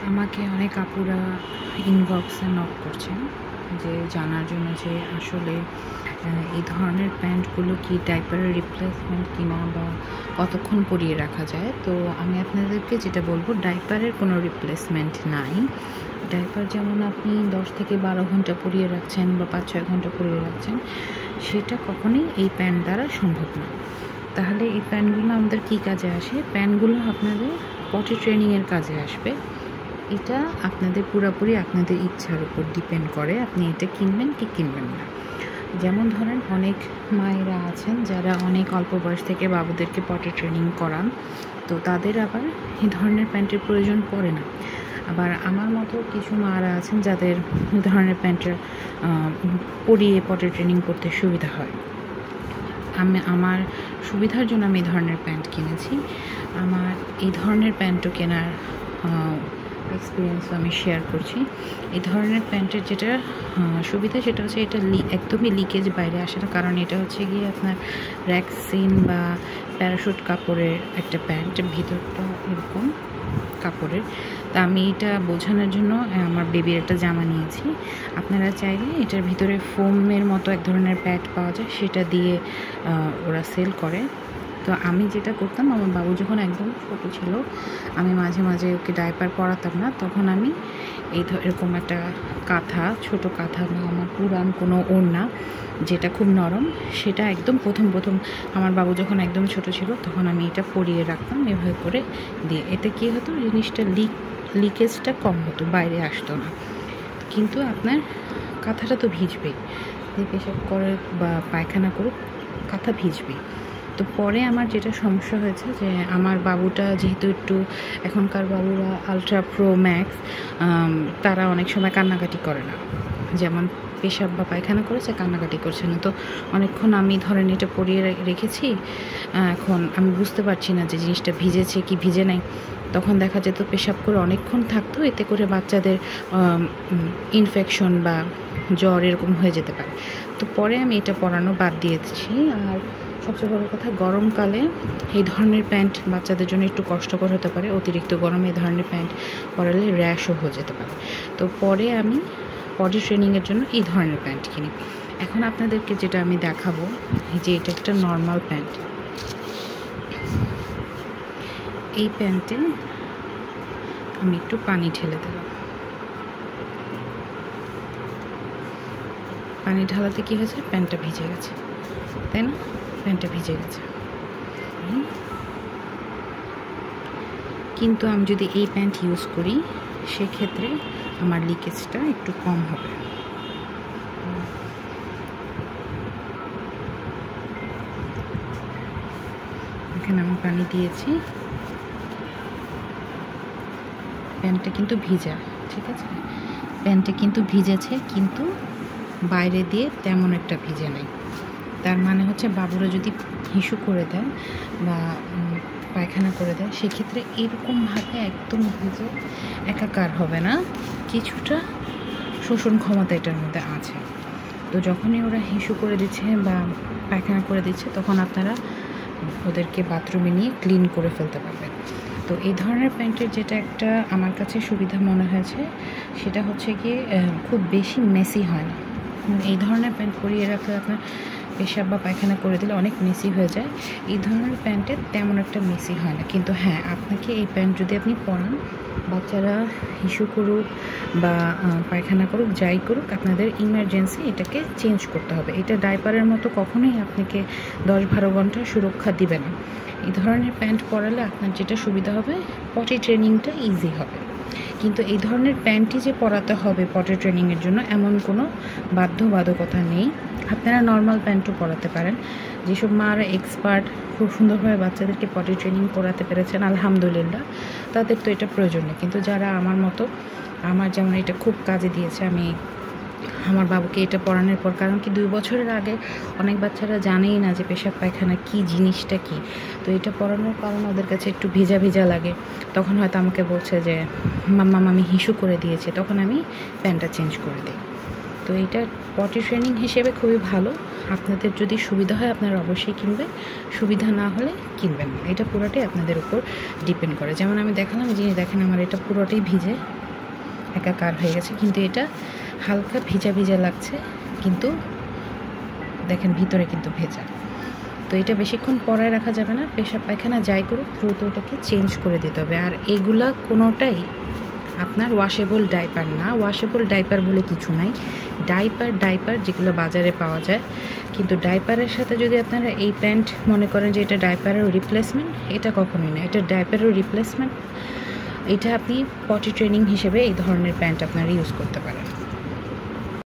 আমাকে অনেক আপুরা ইনবক্সে নক করছেন যে জানার জন্য যে আসলে এই ধরনের প্যান্টগুলো কি ডাইপারের রিপ্লেসমেন্ট কিনা বা কতক্ষণ পরিয়ে রাখা যায়। তো আমি আপনাদেরকে যেটা বলবো, ডাইপারের কোনো রিপ্লেসমেন্ট নাই। ডাইপার যেমন আপনি 10 থেকে 12 ঘন্টা পরিয়ে রাখছেন বা 5-6 ঘন্টা পরিয়ে রাখছেন, সেটা কখনোই এই প্যান্ট দ্বারা সম্ভব না। তাহলে এই প্যান্টগুলো আমাদের কী কাজে আসে? প্যান্টগুলো আপনাদের পটি ট্রেনিংয়ের কাজে আসবে। এটা আপনাদের পুরোপুরি আপনাদের ইচ্ছার উপর ডিপেন্ড করে আপনি এটা কিনবেন কি কিনবেন না। যেমন ধরেন, অনেক মায়েরা আছেন যারা অনেক অল্প বয়স থেকে বাবুদেরকে পটি ট্রেনিং করান, তো তাদের আবার এই ধরনের প্যান্টের প্রয়োজন পড়ে না। আবার আমার মতো কিছু মারা আছেন যাদের এই ধরনের প্যান্টের পরিয়ে পটি ট্রেনিং করতে সুবিধা হয়। আমার সুবিধার জন্য আমি এই ধরনের প্যান্ট কিনেছি। আমার এই ধরনের প্যান্টও কেনার এক্সপিরিয়েন্স আমি শেয়ার করছি। এই ধরনের প্যান্টের যেটা সুবিধা সেটা হচ্ছে এটা একদমই লিকেজ বাইরে আসে না, কারণ এটা হচ্ছে গিয়ে আপনার র্যাক্সিন বা প্যারাশুট কাপড়ের একটা প্যান্ট, ভিতরটা এরকম কাপড়ের। তা আমি এটা বোঝানোর জন্য আমার বেবির একটা জামা নিয়েছি। আপনারা চাইলে এটার ভিতরে ফোমের মতো এক ধরনের প্যাড পাওয়া যায়, সেটা দিয়ে ওরা সেল করে। তো আমি যেটা করতাম, আমার বাবু যখন একদম ছোট ছিল, আমি মাঝে মাঝে ওকে ডাইপার পরাতাম না, তখন আমি এরকম একটা কাঁথা, ছোট কাঁথা বা আমার পুরান কোনো ওড়না যেটা খুব নরম, সেটা একদম প্রথম আমার বাবু যখন একদম ছোট ছিল তখন আমি এটা পরিয়ে রাখতাম এভাবে করে দিয়ে। এতে কী হতো, জিনিসটা লিকেজটা কম হতো, বাইরে আসতো না। কিন্তু আপনার কাঁথাটা তো ভিজবেই, পেশাব করে বা পায়খানা করুক, কাঁথা ভিজবেই। তো পরে আমার যেটা সমস্যা হয়েছে যে আমার বাবুটা যেহেতু একটু, এখনকার বাবুরা আলট্রা প্রো ম্যাক্স, তারা অনেক সময় কান্নাকাটি করে না। যেমন পেশাব বা পায়খানা করেছে, কান্নাকাটি করছে না। তো অনেকক্ষণ আমি ধরেন এটা পরিয়ে রেখেছি, এখন আমি বুঝতে পারছি না যে জিনিসটা ভিজেছে কি ভিজে নাই। তখন দেখা যেত পেশাব করে অনেকক্ষণ থাকতো, এতে করে বাচ্চাদের ইনফেকশন বা জ্বর এরকম হয়ে যেতে পারে। তো পরে আমি এটা পরানো বাদ দিয়েছি। আর সবচেয়ে বড় কথা, গরমকালে এই ধরনের প্যান্ট বাচ্চাদের জন্য একটু কষ্টকর হতে পারে। অতিরিক্ত গরমে এই ধরনের প্যান্ট পরালে র্যাশও হয়ে যেতে পারে। তো পরে আমি পটি ট্রেনিংয়ের জন্য এই ধরনের প্যান্ট কিনি। এখন আপনাদেরকে যেটা আমি দেখাবো, যে এটা একটা নর্মাল প্যান্ট। এই প্যান্টে আমি একটু পানি ঢেলে দেব। পানি ঢালাতে কী হয়েছে, প্যান্টটা ভিজে গেছে, তাই না? প্যান্টটা ভিজে গেছে। কিন্তু আমি যদি এই প্যান্ট ইউজ করি, সেক্ষেত্রে আমার লিকেজটা একটু কম হবে। এখানে আমি পানি দিয়েছি, প্যান্টটা কিন্তু ভিজা, ঠিক আছে? প্যান্টটা কিন্তু ভিজেছে, কিন্তু বাইরে দিয়ে তেমন একটা ভিজে নেই। তার মানে হচ্ছে বাবুরা যদি হিসু করে দেয় বা পায়খানা করে দেয়, সেক্ষেত্রে এরকমভাবে একদম ভিজে একাকার হবে না, কিছুটা শোষণ ক্ষমতা এটার মধ্যে আছে। তো যখনই ওরা হিসু করে দিচ্ছে বা পায়খানা করে দিচ্ছে, তখন আপনারা ওদেরকে বাথরুমে নিয়ে ক্লিন করে ফেলতে পারবেন। তো এই ধরনের প্যান্টের যেটা একটা আমার কাছে সুবিধা মনে হয়েছে, সেটা হচ্ছে গিয়ে খুব বেশি মেসি হয় না। এই ধরনের প্যান্ট পরিয়ে রাখলে আপনার পেশাব বা পায়খানা করে দিলে অনেক মেসি হয়ে যায়। এই ধরনের প্যান্টে তেমন একটা মেসি হয় না। কিন্তু হ্যাঁ, আপনাকে এই প্যান্ট যদি আপনি পরান, বাচ্চারা হিসু করুক বা পায়খানা করুক, যাই করুক, আপনাদের ইমার্জেন্সি এটাকে চেঞ্জ করতে হবে। এটা ডাইপারের মতো কখনোই আপনাকে 10-12 ঘন্টা সুরক্ষা দিবে না। এই ধরনের প্যান্ট পরালে আপনার যেটা সুবিধা হবে, পটি ট্রেনিংটা ইজি হবে। কিন্তু এই ধরনের প্যান্টই যে পরাতে হবে পটি ট্রেনিংয়ের জন্য, এমন কোনো বাধ্যবাধকতা নেই। আপনারা নর্মাল প্যান্টও পরাতে পারেন। যেসব মারা এক্সপার্ট, খুব সুন্দরভাবে বাচ্চাদেরকে পটি ট্রেনিং করাতে পেরেছেন, আলহামদুলিল্লাহ, তাদের তো এটা প্রয়োজন নেই। কিন্তু যারা আমার মতো, আমার যেমন এটা খুব কাজে দিয়েছে, আমি আমার বাবুকে এটা পরানোর পর, কারণ কি 2 বছরের আগে অনেক বাচ্চারা জানেই না যে পেশাব পায়খানা কী জিনিসটা কী। তো এটা পরানোর কারণে ওদের কাছে একটু ভিজা ভিজা লাগে, তখন হয়তো আমাকে বলছে যে মাম্মা আমি হিসু করে দিয়েছে, তখন আমি প্যান্টটা চেঞ্জ করে দিই। তো এটা পটি ট্রেনিং হিসেবে খুবই ভালো। আপনাদের যদি সুবিধা হয় আপনারা অবশ্যই কিনবেন, সুবিধা না হলে কিনবেন না। এটা পুরোটাই আপনাদের উপর ডিপেন্ড করে। যেমন আমি দেখালাম, যে দেখেন আমার এটা পুরোটাই ভিজে, একাকার হয়ে গেছে, কিন্তু এটা হালকা ভিজা ভিজা লাগছে, কিন্তু দেখেন ভিতরে কিন্তু ভেজা। তো এটা বেশিক্ষণ পরায় রাখা যাবে না, পেশাব পায়খানা যাই করুক দ্রুত ওটাকে চেঞ্জ করে দিতে হবে। আর এগুলা কোনোটাই আপনার ওয়াশেবল ডাইপার না, ওয়াশেবল ডাইপার বলে কিছু নাই। ডাইপার যেগুলো বাজারে পাওয়া যায়, কিন্তু ডাইপারের সাথে যদি আপনারা এই প্যান্ট মনে করেন যে এটা ডাইপারের রিপ্লেসমেন্ট, এটা কখনোই না, এটা ডাইপারের রিপ্লেসমেন্ট। এটা আপনি পটি ট্রেনিং হিসেবে এই ধরনের প্যান্ট আপনারা ইউজ করতে পারেন।